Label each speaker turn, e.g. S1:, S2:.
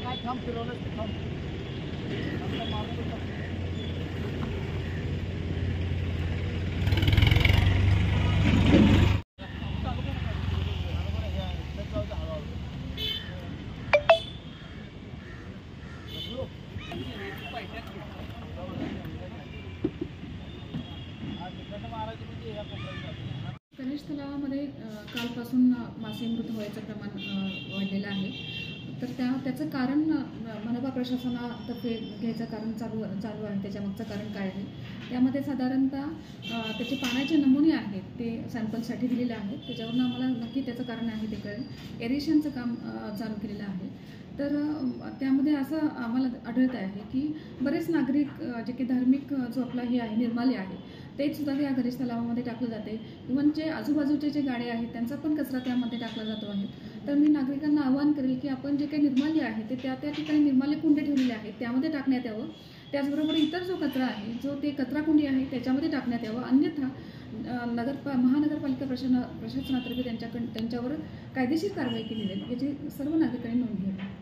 S1: काय थांब फिरवलंच ते थांब आमचा माणूस
S2: गणेश तलावामध्ये कालपासून मासे मृत व्हायचं प्रमाण वाढलेलं आहे. तर त्याचं कारण मनपा प्रशासनातर्फे घ्यायचं कारण चालू आहे. त्याच्यामागचं कारण काय आहे, त्यामध्ये साधारणतः त्याचे पाण्याचे नमुने आहेत ते सॅम्पलसाठी दिलेले आहेत. त्याच्यावरून आम्हाला नक्की त्याचं कारण आहे ते कळेल. एरिशनचं काम चालू केलेलं आहे. तर त्यामध्ये असं आम्हाला आढळत आहे की बरेच नागरिक जे की धार्मिक जो आपला हे आहे निर्माल्य आहे तेच सुद्धा या गणेश तलावामध्ये टाकलं जाते. इव्हन जे आजूबाजूचे जे गाड्या आहेत त्यांचा पण कचरा त्यामध्ये टाकला जातो आहे. तर मी नागरिकांना आवाहन करेल की आपण जे काही निर्माल्य आहे ते त्या ठिकाणी निर्माल्य कुंडे ठेवलेले आहेत त्यामध्ये टाकण्यात यावं. त्याचबरोबर इतर जो कचरा आहे जो ते कचरा कुंडी आहे त्याच्यामध्ये टाकण्यात यावं. अन्यथा महानगरपालिका प्रशासनातर्फे त्यांच्यावर कायदेशीर कारवाई केली जाईल याची सर्व नागरिकांनी नोंद घ्यावी.